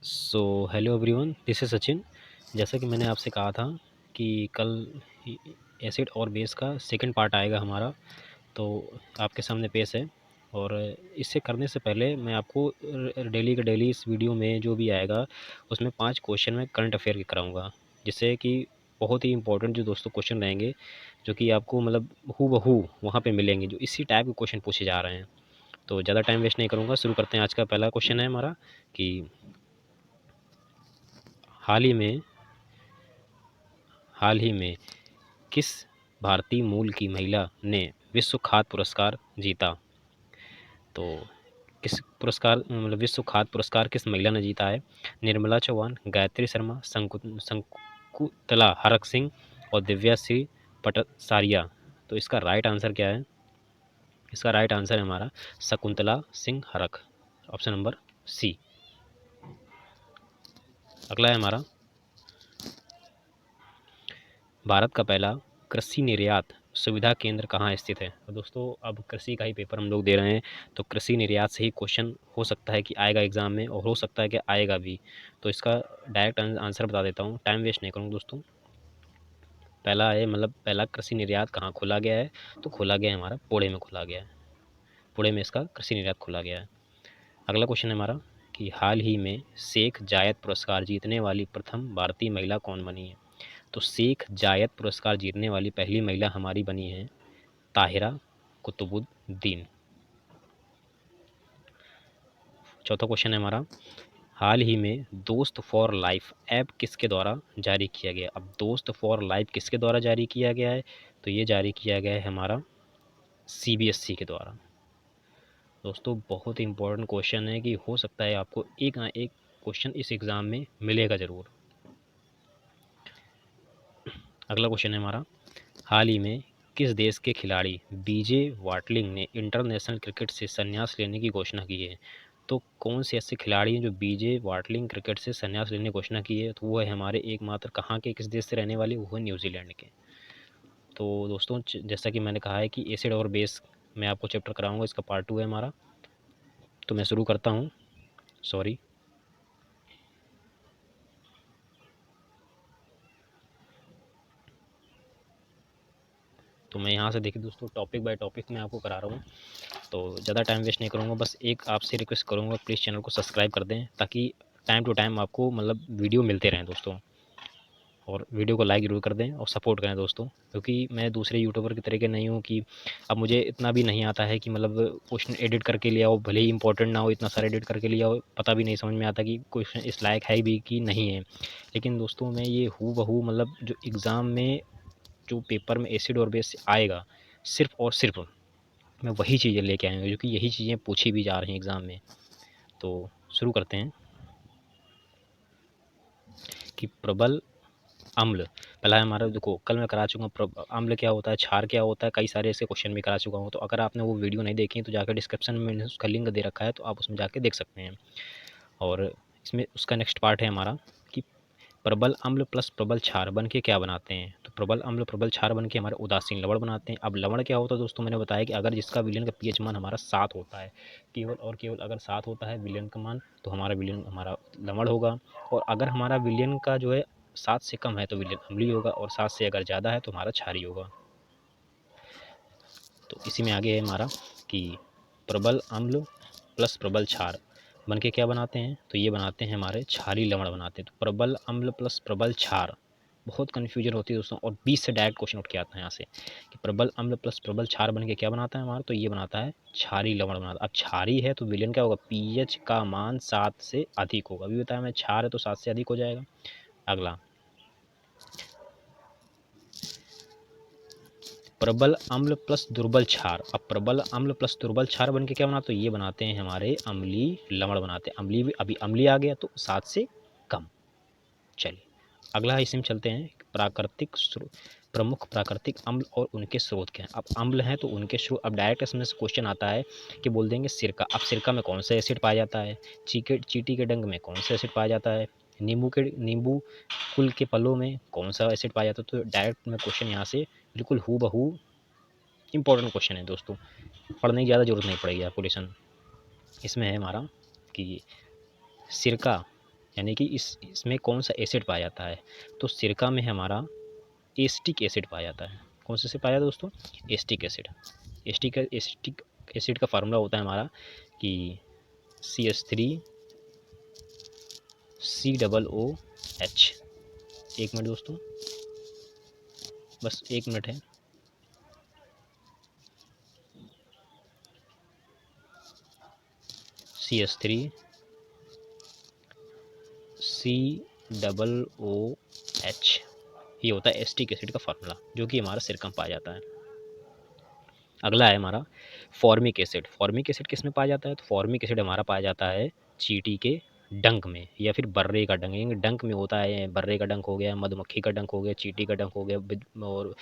So hello everyone, this is Sachin. जैसा कि मैंने आपसे कहा था कि कल एसिड और बेस का सेकंड पार्ट आएगा हमारा, तो आपके सामने पेश है। और इसे करने से पहले मैं आपको डेली का डेली इस वीडियो में जो भी आएगा उसमें 5 क्वेश्चन मैं करंट अफेयर के कराऊंगा, जिससे कि बहुत ही इंपॉर्टेंट जो दोस्तों क्वेश्चन रहेंगे, जो कि आपको मतलब हूबहू वहाँ पे मिलेंगे, जो इसी टाइप के क्वेश्चन पूछे जा रहे हैं। तो ज़्यादा टाइम वेस्ट नहीं करूँगा, शुरू करते हैं। आज का पहला क्वेश्चन है हमारा कि हाल ही में किस भारतीय मूल की महिला ने विश्व खाद्य पुरस्कार जीता? तो किस पुरस्कार मतलब विश्व खाद्य पुरस्कार किस महिला ने जीता है? निर्मला चौहान, गायत्री शर्मा, शंकुतला हरक सिंह और दिव्याश्री पटसारिया। तो इसका राइट आंसर क्या है? इसका राइट आंसर है हमारा शकुंतला सिंह हरक, ऑप्शन नंबर सी। अगला है हमारा, भारत का पहला कृषि निर्यात सुविधा केंद्र कहाँ स्थित है? तो दोस्तों, अब कृषि का ही पेपर हम लोग दे रहे हैं, तो कृषि निर्यात से ही क्वेश्चन हो सकता है कि आएगा एग्जाम में, और हो सकता है कि आएगा भी। तो इसका डायरेक्ट आंसर बता देता हूँ, टाइम वेस्ट नहीं करूँगा दोस्तों। पहला है मतलब पहला कृषि निर्यात कहाँ खोला गया है? तो खोला गया है हमारा पुणे में खोला गया है। पुणे में इसका कृषि निर्यात खोला गया है। अगला क्वेश्चन है हमारा कि हाल ही में शेख जायद पुरस्कार जीतने वाली प्रथम भारतीय महिला कौन बनी है? तो शेख जायद पुरस्कार जीतने वाली पहली महिला हमारी बनी है ताहिरा कुतुबुद्दीन। चौथा क्वेश्चन है हमारा, हाल ही में दोस्त फॉर लाइफ ऐप किसके द्वारा जारी किया गया? अब दोस्त फॉर लाइफ किसके द्वारा जारी किया गया है? तो ये जारी किया गया है हमारा सीबीएसई के द्वारा। दोस्तों, बहुत ही इंपॉर्टेंट क्वेश्चन है कि हो सकता है आपको एक ना एक क्वेश्चन इस एग्ज़ाम में मिलेगा ज़रूर। अगला क्वेश्चन है हमारा, हाल ही में किस देश के खिलाड़ी बीजे वाटलिंग ने इंटरनेशनल क्रिकेट से संन्यास लेने की घोषणा की है? तो कौन से ऐसे खिलाड़ी हैं जो बीजे वाटलिंग क्रिकेट से संन्यास लेने की घोषणा की है? तो वो है हमारे एकमात्र कहाँ के, किस देश से रहने वाले? वो है न्यूजीलैंड के। तो दोस्तों, जैसा कि मैंने कहा है कि एसिड और बेस मैं आपको चैप्टर कराऊंगा, इसका पार्ट 2 है हमारा। तो मैं शुरू करता हूँ। सॉरी। तो मैं यहाँ से देखिए दोस्तों, टॉपिक बाय टॉपिक मैं आपको करा रहा हूँ, तो ज़्यादा टाइम वेस्ट नहीं करूँगा। बस एक आपसे रिक्वेस्ट करूँगा, प्लीज़ चैनल को सब्सक्राइब कर दें, ताकि टाइम टू टाइम आपको मतलब वीडियो मिलते रहें दोस्तों। और वीडियो को लाइक ज़रूर कर दें और सपोर्ट करें दोस्तों, क्योंकि मैं दूसरे यूट्यूबर की तरह के नहीं हूँ कि अब मुझे इतना भी नहीं आता है कि मतलब क्वेश्चन एडिट करके ले आओ, भले ही इंपॉर्टेंट ना हो, इतना सारा एडिट करके ले आओ, पता भी नहीं समझ में आता कि क्वेश्चन इस लायक है भी कि नहीं है। लेकिन दोस्तों, मैं ये हूबहू मतलब जो एग्ज़ाम में जो पेपर में एसिड और बेस आएगा, सिर्फ और सिर्फ मैं वही चीज़ें लेके आऊँगा, जो कि यही चीज़ें पूछी भी जा रही हैं एग्ज़ाम में। तो शुरू करते हैं कि प्रबल अम्ल पहला है हमारा। देखो, कल मैं करा चुका हूँ अम्ल क्या होता है, क्षार क्या होता है, कई सारे ऐसे क्वेश्चन भी करा चुका हूँ। तो अगर आपने वो वीडियो नहीं देखी तो जाकर डिस्क्रिप्शन में मैंने उसका लिंक दे रखा है, तो आप उसमें जाके देख सकते हैं। और इसमें उसका नेक्स्ट पार्ट है हमारा कि प्रबल अम्ल प्लस प्रबल क्षार बन के क्या बनाते हैं? तो प्रबल अम्ल प्रबल क्षार बन के हमारे उदासीन लवण बनाते हैं। अब लवण क्या होता है दोस्तों? मैंने बताया कि अगर जिसका विलयन का पीएच मान हमारा 7 होता है, केवल और केवल अगर 7 होता है विलयन का मान, तो हमारा विलयन हमारा लवण होगा। और अगर हमारा विलयन का जो है 7 से कम है तो विलयन अम्लीय होगा, और 7 से अगर ज़्यादा है तो हमारा क्षारीय होगा। तो इसी में आगे है हमारा कि प्रबल अम्ल प्लस प्रबल क्षार बन के क्या बनाते हैं? तो ये बनाते हैं हमारे क्षारीय लवण बनाते हैं। तो प्रबल अम्ल प्लस प्रबल क्षार, बहुत कन्फ्यूजन होती है दोस्तों, और 20 से डायरेक्ट क्वेश्चन उठ के आता है यहाँ से कि प्रबल अम्ल प्लस प्रबल क्षार बन के क्या बनाता है हमारा? तो ये बनाता है क्षारीय लवण बनाता है। अब क्षारीय है तो विलयन क्या होगा? पीएच का मान 7 से अधिक होगा। अभी बताया मैं, क्षार है तो 7 से अधिक हो जाएगा। अगला, प्रबल अम्ल प्लस दुर्बल क्षार। अब प्रबल अम्ल प्लस दुर्बल क्षार बन के क्या बनाते? तो ये बनाते हैं हमारे अम्लीय लवण बनाते हैं। अम्लीय, अभी अम्लीय आ गया तो 7 से कम। चलिए अगला इसमें चलते हैं, प्रमुख प्राकृतिक अम्ल और उनके स्रोत क्या हैं। अब अम्ल हैं तो उनके स्रोत। अब डायरेक्ट इसमें से क्वेश्चन आता है कि बोल देंगे सिरका। अब सिरका में कौन सा एसिड पाया जाता है? चीटी के डंक में कौन सा एसिड पाया जाता है? नींबू कुल के फलों में कौन सा एसिड पाया जाता है? तो डायरेक्ट में क्वेश्चन यहाँ से बिल्कुल हूबहू इंपॉर्टेंट क्वेश्चन है दोस्तों, पढ़ने की ज़्यादा जरूरत नहीं पड़ेगी आपको। लेसन इसमें है हमारा कि सिरका यानी कि इसमें कौन सा एसिड पाया जाता है, तो सिरका में हमारा एस्टिक एसिड पाया जाता है। कौन से पाया जाता है दोस्तों, एस्टिक एसिड। एस्टिक एसिड का फार्मूला होता है हमारा कि CH3COOH। एक मिनट दोस्तों, बस एक मिनट है। CH3COOH, ये होता है एस्टिक एसिड का फार्मूला, जो कि हमारा सिरका में पाया जाता है। अगला है हमारा फॉर्मिक एसिड। फॉर्मिक एसिड किस में पाया जाता है, तो फॉर्मिक एसिड हमारा पाया जाता है चींटी के डंक में या फिर बर्रे का डंक। डंक में होता है, बर्रे का डंक हो गया, मधुमक्खी का डंक हो गया, चींटी का डंक हो गया, और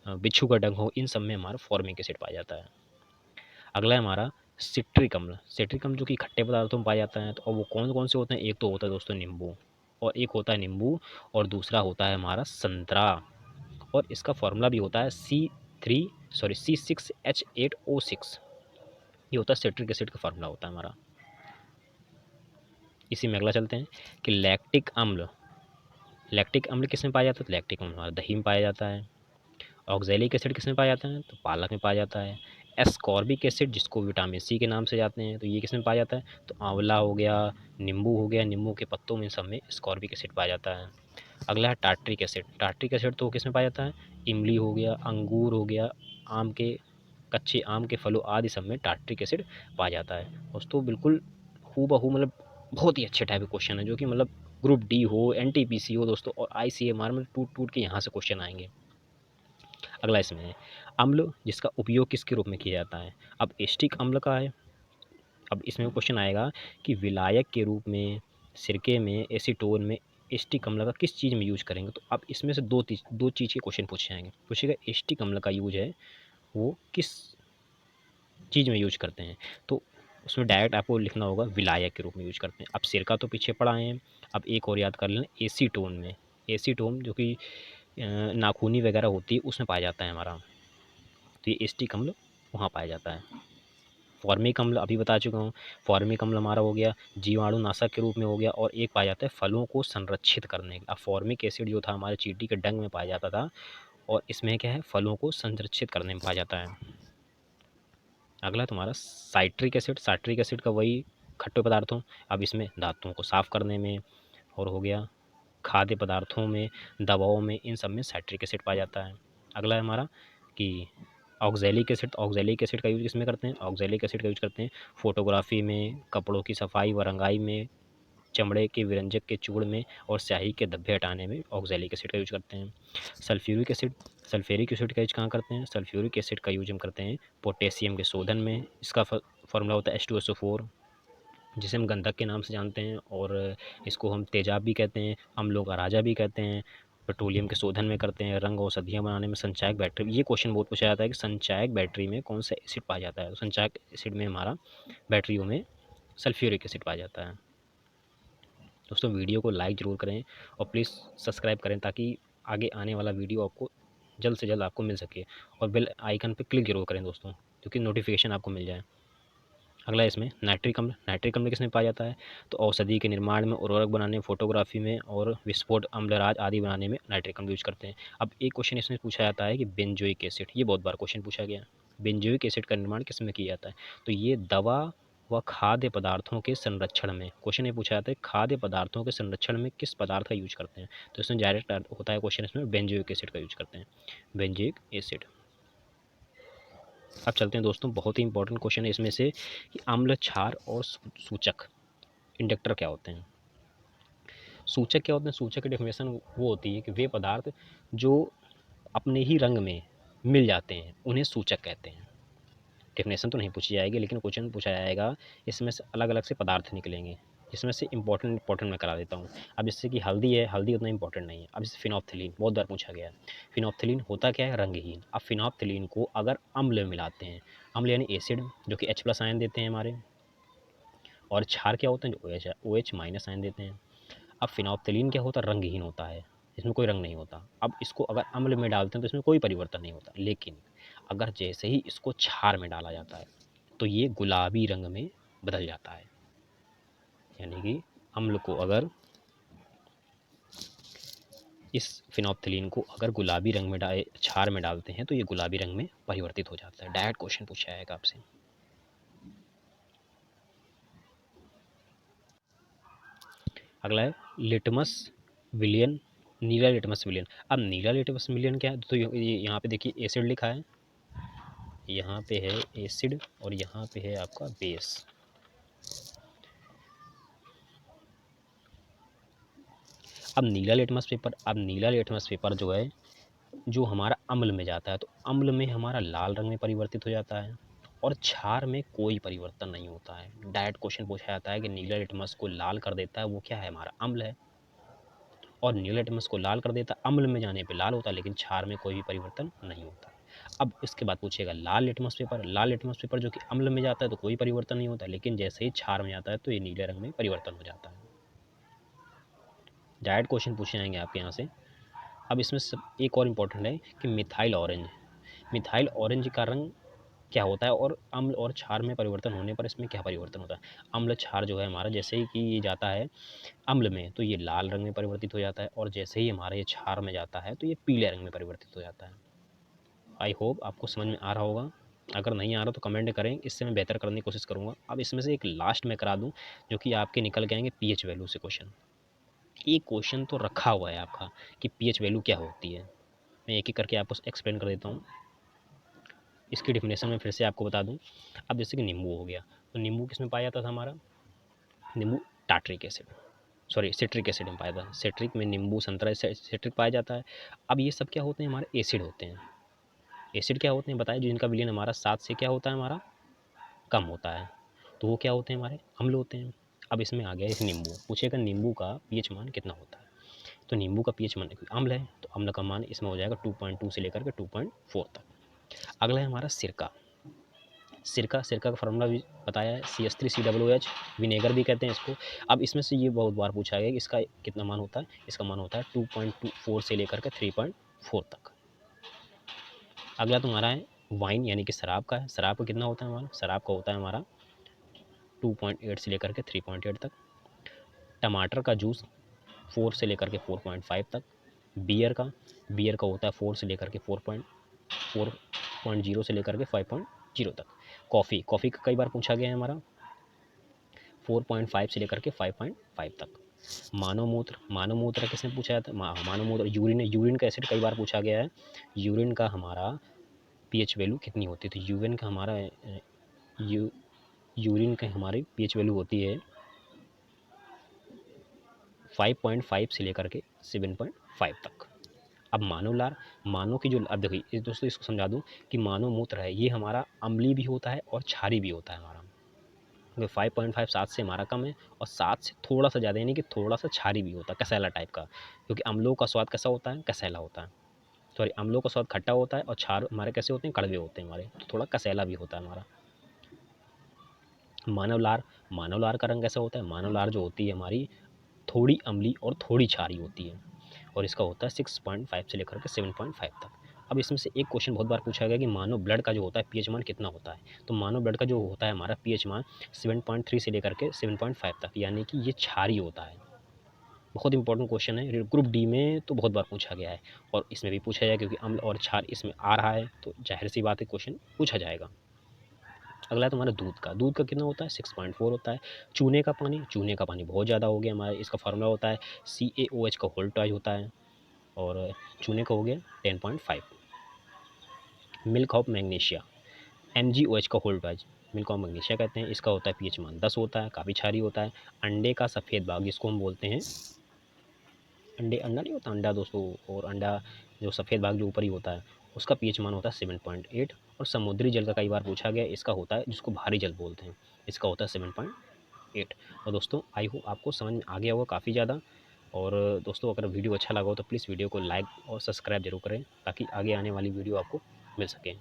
बिच्छू का डंक हो, इन सब में हमारा फॉर्मिक एसिड पाया जाता है। अगला है हमारा सिट्रिक अम्ल। सिट्रिक अम्ल जो कि खट्टे पदार्थों में पाया जाता है, तो अब वो कौन कौन से होते हैं, एक तो होता है दोस्तों नींबू, और एक होता है नींबू, और दूसरा होता है हमारा संतरा, और इसका फॉर्मूला भी होता है C6H8O6। ये होता है सिट्रिक एसिड का फार्मूला होता है हमारा। इसी में अगला चलते हैं कि लैक्टिक अम्ल। लैक्टिक अम्ल किस में पाया जाता है, तो लैक्टिक अम्ल हमारा दही में पाया जाता है। ऑक्जेलिक एसिड किस में पाया जाता है, तो पालक में पाया जाता है। एस्कॉर्बिक एसिड, जिसको विटामिन सी के नाम से जाते हैं, तो ये किस में पाया जाता है, तो आंवला हो गया, नींबू हो गया, नींबू के पत्तों में, सब में एस्कॉर्बिक एसिड पाया जाता है। अगला है टार्ट्रिक एसिड। टार्ट्रिक एसिड तो किस में पाया जाता है, इमली हो गया, अंगूर हो गया, आम के कच्चे आम के फलों आदि सब में टार्ट्रिक एसिड पाया जाता है। दोस्तों बिल्कुल हूबहू, मतलब बहुत ही अच्छे टाइप के क्वेश्चन है, जो कि मतलब ग्रुप डी हो, एनटीपीसी हो दोस्तों, और ICMR में टूट टूट के यहाँ से क्वेश्चन आएंगे। अगला इसमें है अम्ल, जिसका उपयोग किसके रूप में किया जाता है। अब एस्टिक अम्ल का है, अब इसमें क्वेश्चन आएगा कि विलायक के रूप में, सिरके में, एसीटोन में एस्टिक अम्ल का किस चीज़ में यूज करेंगे। तो अब इसमें से दो चीज़ के क्वेश्चन पूछे जाएंगे। पूछेगा एस्टिक अम्ल का यूज है वो किस चीज़ में यूज करते हैं, तो उसमें डायरेक्ट आपको लिखना होगा विलायक के रूप में यूज करते हैं। अब सिरका तो पीछे पड़ा है, अब एक और याद कर लें, एसीटोन में। एसीटोन जो कि नाखूनी वगैरह होती है, उसमें पाया जाता है हमारा, तो ये एस्टिक अम्ल वहाँ पाया जाता है। फॉर्मिक अम्ल अभी बता चुका हूँ। फॉर्मिक अम्ल हमारा हो गया जीवाणुनाशक के रूप में हो गया, और एक पाया जाता है फलों को संरक्षित करने। अब फॉर्मिक एसिड जो था हमारे चींटी के डंक में पाया जाता था, और इसमें क्या है, फलों को संरक्षित करने में पाया जाता है। अगला तुम्हारा साइट्रिक एसिड। साइट्रिक एसिड का वही खट्टे पदार्थों, अब इसमें दांतों को साफ करने में, और हो गया खाद्य पदार्थों में, दवाओं में, इन सब में साइट्रिक एसिड पाया जाता है। अगला है हमारा कि ऑक्जेलिक एसिड। ऑक्जेलिक एसिड का यूज किसमें करते हैं, ऑक्जेलिक एसिड का यूज करते हैं फोटोग्राफी में, कपड़ों की सफाई व रंगाई में, चमड़े के विरंजक के चूर्ण में, और स्याही के धब्बे हटाने में ऑक्जेलिक एसिड का यूज करते हैं। Sulphuric acid. सल्फ्यूरिक एसिड का यूज कहाँ करते हैं, सल्फ्यूरिक एसिड का यूज हम करते हैं पोटेशियम के शोधन में। इसका फॉर्मूला होता है H2SO4, जिसे हम गंधक के नाम से जानते हैं, और इसको हम तेजाब भी कहते हैं, अम्लों का राजा भी कहते हैं। पेट्रोलियम के शोधन में करते हैं, रंग औषधियाँ बनाने में। संचायक बैटरी, ये क्वेश्चन बहुत पूछा जाता है कि संचायक बैटरी में कौन सा एसिड पाया जाता है, तो संचायक एसिड में हमारा बैटरियों में सल्फ्यूरिक एसिड पाया जाता है। दोस्तों वीडियो को लाइक ज़रूर करें, और प्लीज़ सब्सक्राइब करें, ताकि आगे आने वाला वीडियो आपको जल्द से जल्द आपको मिल सके, और बेल आइकन पर क्लिक जरूर करें दोस्तों, क्योंकि नोटिफिकेशन आपको मिल जाए। अगला इसमें नाइट्रिक अम्ल। नाइट्रिक अम्ल किसमें पाया जाता है, तो औषधि के निर्माण में, उर्वरक बनाने में, फोटोग्राफी में, और विस्फोट अम्लराज आदि बनाने में नाइट्रिक अम्ल यूज करते हैं। अब एक क्वेश्चन इसमें पूछा जाता है कि बेंजोइक एसिड, ये बहुत बार क्वेश्चन पूछा गया, बेंजोइक एसिड का निर्माण किसमें किया जाता है, तो ये दवा व खाद्य पदार्थों के संरक्षण में। क्वेश्चन ये पूछा जाता है खाद्य पदार्थों के संरक्षण में किस पदार्थ का यूज करते हैं, तो इसमें डायरेक्ट होता है क्वेश्चन, इसमें बेंजोइक एसिड का यूज करते हैं, बेंजोइक एसिड। अब चलते हैं दोस्तों, बहुत ही इंपॉर्टेंट क्वेश्चन है इसमें से कि अम्ल, क्षार और सूचक इंडक्टर क्या होते हैं। सूचक क्या होते हैं, सूचक की डेफिनेशन वो होती है कि वे पदार्थ जो अपने ही रंग में मिल जाते हैं उन्हें सूचक कहते हैं। डेफिनेशन तो नहीं पूछी जाएगी, लेकिन क्वेश्चन पूछा जाएगा, इसमें से अलग अलग से पदार्थ निकलेंगे, जिसमें से इंपॉर्टेंट मैं करा देता हूँ। अब जैसे कि हल्दी है, हल्दी उतना इंपॉर्टेंट नहीं है। अब जैसे फिनोप्थिलीन बहुत बार पूछा गया है, फिनोप्थिलीन होता क्या है, रंगहीन। अब फिनोप्थिलीन को अगर अम्ल में मिलाते हैं, अम्ल यानी एसिड, जो कि H+ आयन देते हैं हमारे, और क्षार क्या होते हैं, जो OH- आयन देते हैं। अब फिनोप्थिलीन क्या होता है, रंगहीन होता है, इसमें कोई रंग नहीं होता। अब इसको अगर अम्ल में डालते हैं तो इसमें कोई परिवर्तन नहीं होता, लेकिन अगर जैसे ही इसको क्षार में डाला जाता है तो ये गुलाबी रंग में बदल जाता है। यानी कि अम्ल को अगर इस फिनोप्थिलीन को अगर गुलाबी रंग में क्षार में डालते हैं तो ये गुलाबी रंग में परिवर्तित हो जाता है। डायरेक्ट क्वेश्चन पूछा जाएगा आपसे। अगला है लिटमस विलियन, नीला लिटमस विलियन। अब नीला लिटमस विलियन क्या है? तो यहाँ पे देखिए एसिड लिखा है, यहाँ पे है एसिड और यहाँ पे है आपका बेस। अब नीला लिटमस पेपर जो है जो हमारा अम्ल में जाता है, तो अम्ल में हमारा लाल रंग में परिवर्तित हो जाता है और क्षार में कोई परिवर्तन नहीं होता है। डायरेक्ट क्वेश्चन पूछा जाता है कि नीला लिटमस को लाल कर देता है वो क्या है? हमारा अम्ल है। और नीला लिटमस को लाल कर देता है, अम्ल में जाने पे लाल होता है लेकिन क्षार में कोई भी परिवर्तन नहीं होता। अब इसके बाद पूछेगा लाल लिटमस पेपर जो कि अम्ल में जाता है तो कोई परिवर्तन नहीं होता, लेकिन जैसे ही क्षार में जाता है तो ये नीले रंग में परिवर्तन हो जाता है। डायरेक्ट क्वेश्चन पूछे जाएंगे आपके यहाँ से। अब इसमें एक और इम्पोर्टेंट है कि मिथाइल ऑरेंज का रंग क्या होता है और अम्ल और क्षार में परिवर्तन होने पर इसमें क्या परिवर्तन होता है? अम्ल क्षार जो है हमारा, जैसे ही कि ये जाता है अम्ल में तो ये लाल रंग में परिवर्तित हो जाता है और जैसे ही हमारा ये क्षार में जाता है तो ये पीले रंग में परिवर्तित हो जाता है। आई होप आपको समझ में आ रहा होगा। अगर नहीं आ रहा तो कमेंट करें, इससे मैं बेहतर करने की कोशिश करूँगा। अब इसमें से एक लास्ट में करा दूँ जो कि आपके निकल के आएंगे पीएच वैल्यू से क्वेश्चन। एक क्वेश्चन तो रखा हुआ है आपका कि पीएच वैल्यू क्या होती है। मैं एक एक करके आपको एक्सप्लेन कर देता हूँ। इसकी डिफिनेशन में फिर से आपको बता दूं। अब जैसे कि नींबू हो गया, तो नींबू किस में पाया जाता था हमारा? नींबू tartaric acid, sorry citric acid में पाया जाता है। सिट्रिक में नींबू संतरा सिट्रिक पाया जाता है। अब ये सब क्या होते हैं? हमारे एसिड होते हैं। एसिड क्या होते हैं बताए? जो इनका विलयन हमारा 7 से क्या होता है हमारा कम होता है, तो वो क्या होते हैं? हमारे अम्ल होते हैं। अब इसमें आ गया एक नींबू, पूछेगा नींबू का पीएच मान कितना होता है? तो नींबू का पीएच मान अम्ल है तो अम्ल का मान इसमें हो जाएगा 2.2 से लेकर के 2.4 तक। अगला है हमारा सिरका। सिरका का फार्मूला भी बताया है, CH3COOH, विनेगर भी कहते हैं इसको। अब इसमें से ये बहुत बार पूछा गया कि इसका कितना मान होता है? इसका मान होता है 2.24 से लेकर के 3.4 तक। अगला तुम्हारा है वाइन यानी कि शराब का है। शराब का कितना होता है हमारा? शराब का होता है हमारा 2.8 से लेकर के 3.8 तक। टमाटर का जूस 4 से लेकर के 4.5 तक। बियर का होता है 4 से लेकर के 4.0 से लेकर के 5.0 तक। कॉफ़ी का कई बार पूछा गया है हमारा 4.5 से लेकर के 5.5 तक। मानव मूत्र किसने पूछा जाता है? मानव मूत्र यूरिन का एसिड कई बार पूछा गया है। यूरिन का हमारा पीएच वैल्यू कितनी होती है? तो यूरिन का हमारी पीएच वैल्यू होती है 5.5 से लेकर के 7.5 तक। अब मानव की जो, अब देखिए दोस्तों इसको समझा दूं कि मानव मूत्र है ये हमारा अम्लीय भी होता है और क्षारीय भी होता है हमारा। 5.5 7 से हमारा कम है और 7 से थोड़ा सा ज़्यादा, यानी कि थोड़ा सा क्षारीय भी होता है, कसैला टाइप का। क्योंकि अम्लों का स्वाद कैसा होता है? कसैला होता है। सॉरी, अम्लों का स्वाद खट्टा होता है और क्षार हमारे कैसे होते हैं? कड़वे होते हैं हमारे, तो थोड़ा कसैला भी होता है हमारा। मानव लार का रंग कैसा होता है? मानव लार जो होती है हमारी थोड़ी अम्ली और थोड़ी क्षारीय होती है और इसका होता है 6.5 से लेकर के 7.5 तक। अब इसमें से एक क्वेश्चन बहुत बार पूछा गया कि मानव ब्लड का जो होता है पीएच मान कितना होता है? तो मानव ब्लड का जो होता है हमारा पीएच मान 7.3 से लेकर के 7.5 तक, यानी कि ये क्षारीय होता है। बहुत इंपॉर्टेंट क्वेश्चन है, ग्रुप डी में तो बहुत बार पूछा गया है और इसमें भी पूछा जाएगा क्योंकि अम्ल और क्षार इसमें आ रहा है तो जाहिर सी बात है क्वेश्चन पूछा जाएगा। अगला है तुम्हारा दूध का कितना होता है? 6.4 होता है। चूने का पानी बहुत ज़्यादा हो गया हमारा, इसका फार्मूला होता है CaOH का होल ट्वाइस होता है और चूने का हो गया 10.5। मिल्क ऑफ मैग्नीशिया MgOH का whole twice, milk of magnesia कहते हैं, इसका होता है पीएच मान 10 होता है, काफ़ी क्षारीय होता है। अंडे का सफ़ेद भाग जिसको हम बोलते हैं अंडा नहीं होता अंडा दोस्तों, और अंडा जो सफ़ेद भाग जो ऊपर ही होता है उसका पीएच मान होता है 7.8। और समुद्री जल का कई बार पूछा गया, इसका होता है जिसको भारी जल बोलते हैं, इसका होता है 7.8। और दोस्तों आई होप आपको समझ में आ गया होगा काफ़ी ज़्यादा। और दोस्तों अगर वीडियो अच्छा लगा हो तो प्लीज़ वीडियो को लाइक और सब्सक्राइब जरूर करें ताकि आगे आने वाली वीडियो आपको मिल सके।